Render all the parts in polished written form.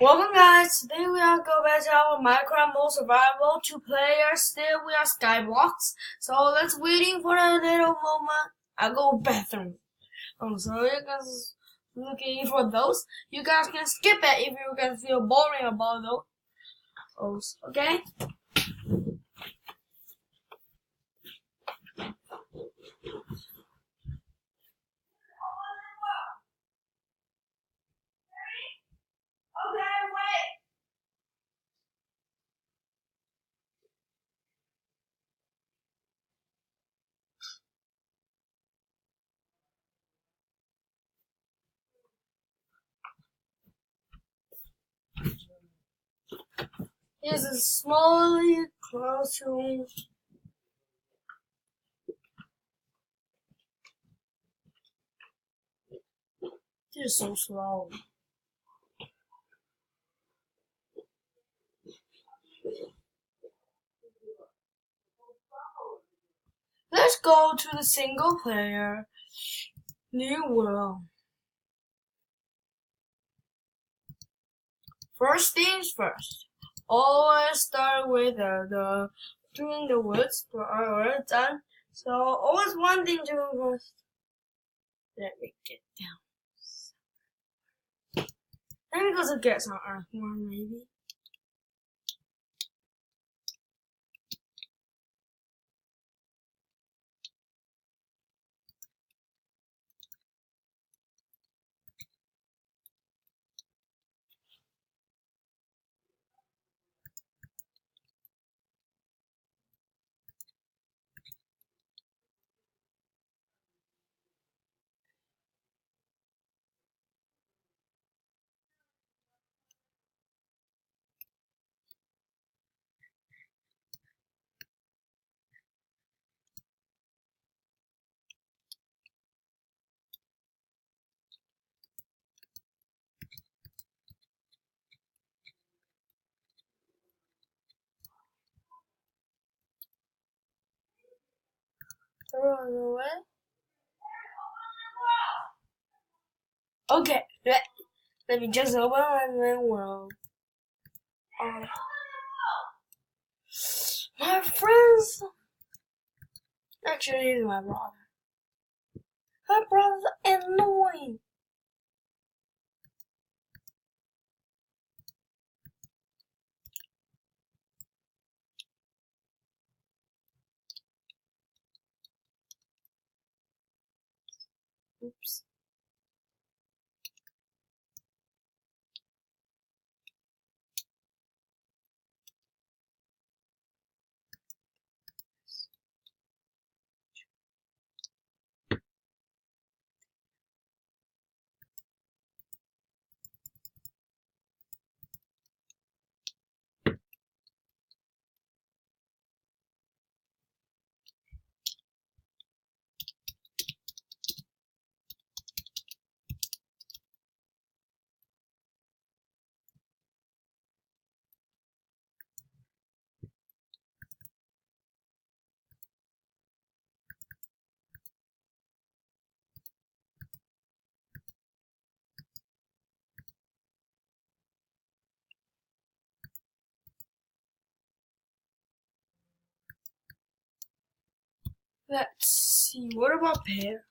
Welcome guys, today we are go back to our Minecraft mode survival. 2 players, still we are skyblocks. So let's waiting for a little moment. I go bathroom. So you guys looking for those. You guys can skip it if you guys feel boring about those. Okay? Here's a slowly classroom. This is so slow. Let's go to the single player new world. First things first. Always start with doing the woods, but I already done. So always one thing to do first. Let me get down. Let me go to get some earthworm maybe. Throw it away. Okay, let me just open and then we'll. My friends. Actually, he's my brother. My brother's annoying. Oops. Let's see. What about pear?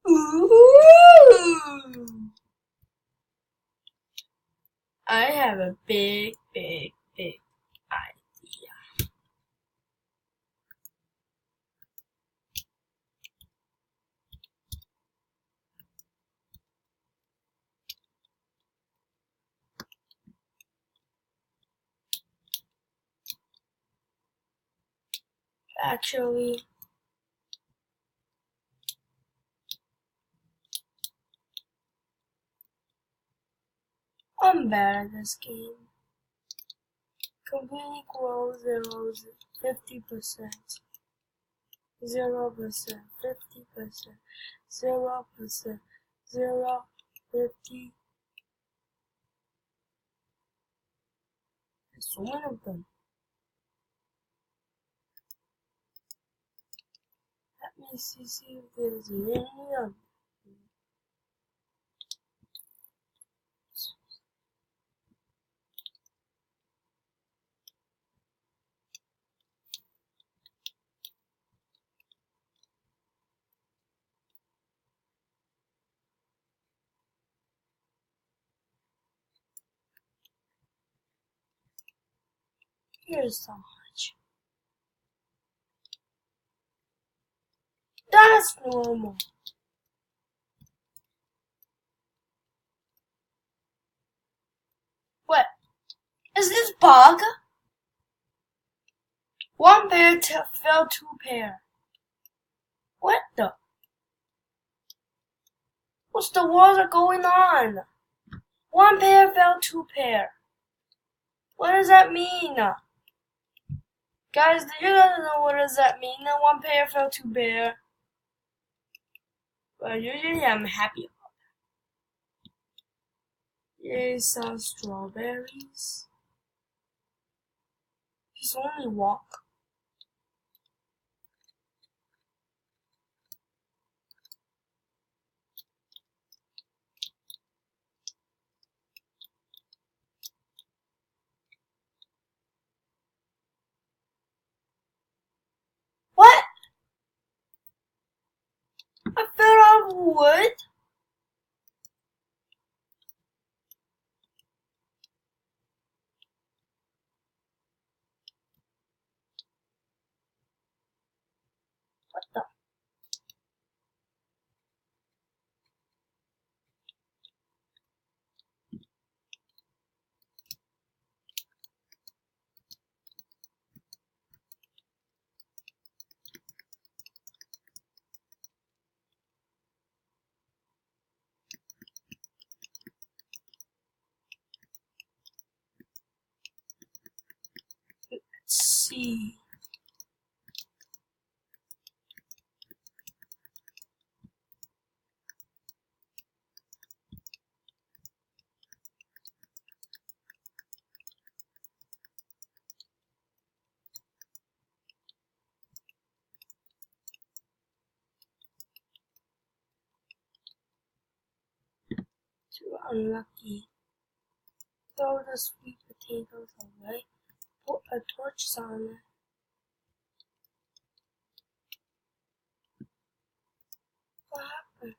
Ooh! I have a big idea. Actually, I'm bad at this game. Completely grow zeros 50%. 0%, 50%, 0%, 0, 50. There's so many of them. Let me see if there's any of them. Here's so much. That's normal. What? Is this bug? One pair fell two pair. What the? What's the water going on? One pair fell two pair. What does that mean? Guys, do you guys know what does that mean? One pair fell two pair. But usually I'm happy about that. Here's some strawberries. Just only walk. What? I fell out of wood? What the? Let's see. Too unlucky. Throw the sweet potatoes away. Put a torch on it. What happened?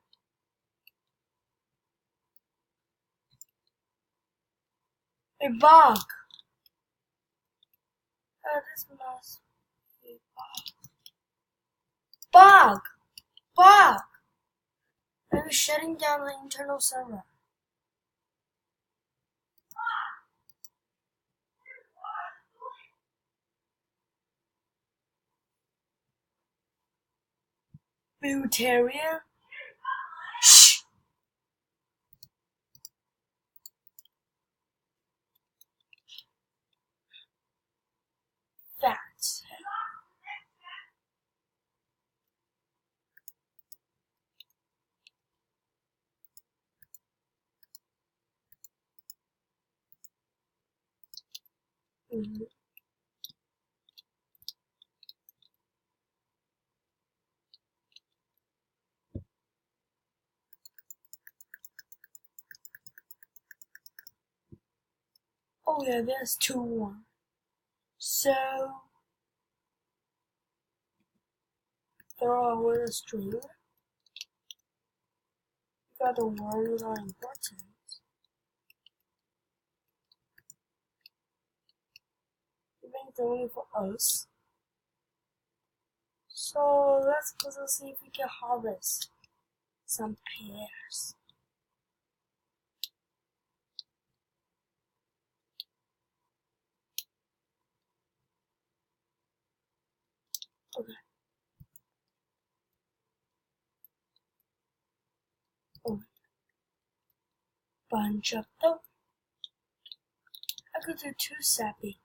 A bug. Oh, this must be a bug. Bug! Maybe shutting down the internal server. Vegetarian? Shh! Facts. Oh yeah, there's 2-1. So throw away the string. You gotta words are important. It's only for us. So let's go to see if we can harvest some pears. Okay. Oh. Bunch of them. I could do 2 sappy.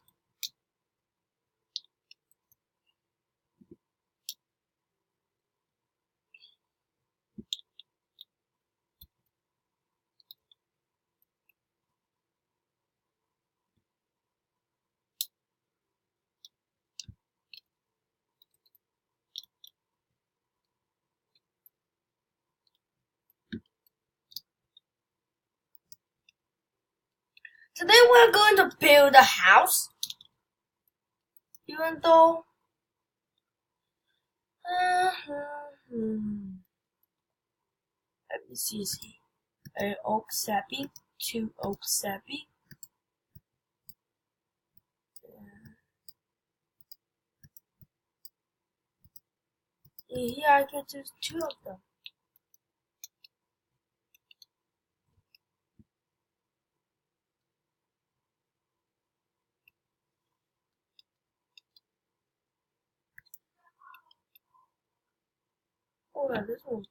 Today we're going to build a house. Even though let me see. A oak sappy, 2 oak sappy. Here I can choose 2 of them. Oh yeah, this one.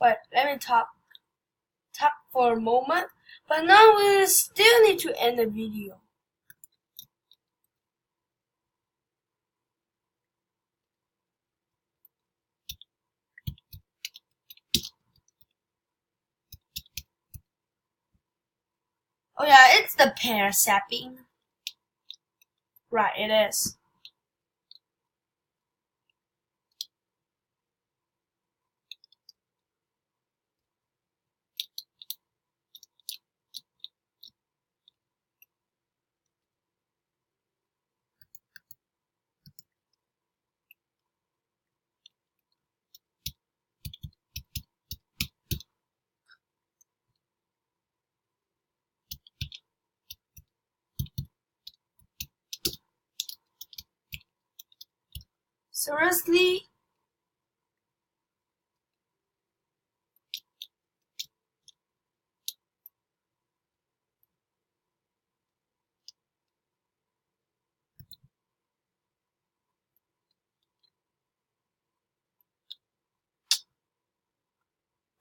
Wait, let me tap for a moment. But now we still need to end the video. Oh yeah, it's the pear sapping. Right, it is. Seriously?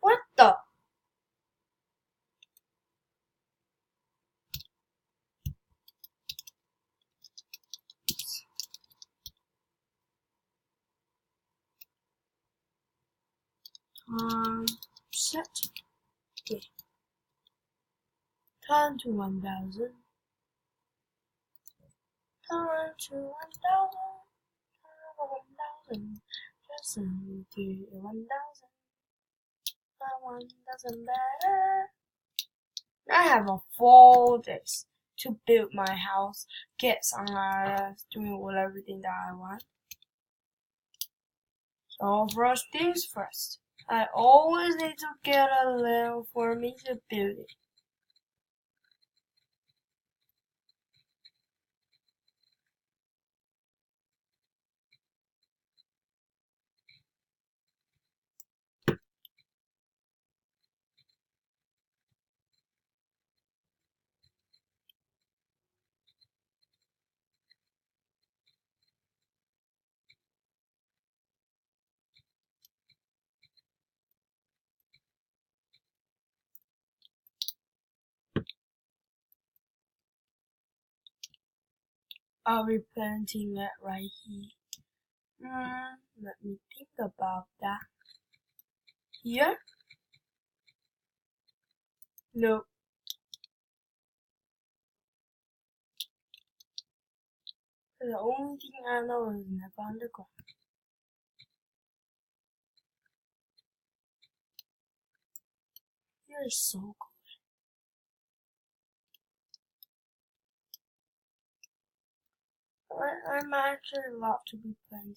What the? Set. Okay. Turn to 1000. Turn to 1000. Turn to 1000. Just to 1000. That 1000 better. I have a 4 days to build my house, get some doing everything that I want. So first things first, I always need to get a land for me to build it. I'll be planting it right here. Let me think about that. Here? No. The only thing I know is never underground. Here is so cool. I'm actually love to be planting.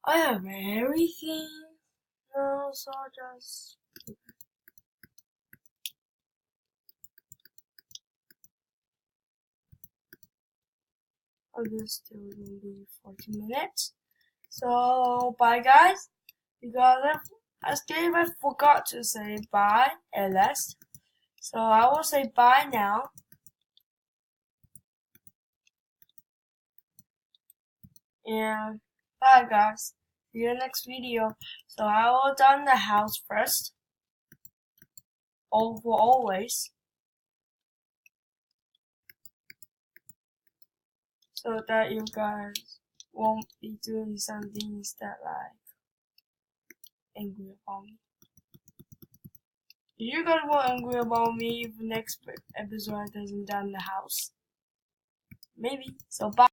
I have everything now, so just I'll just do maybe 40 minutes. So bye guys, because I forgot to say bye at last. So I will say bye now. And bye guys. See you next video. So I will done the house first. All for always. So that you guys won't be doing some things that like angry about me. You guys won't angry about me if next episode doesn't done the house. Maybe. So bye.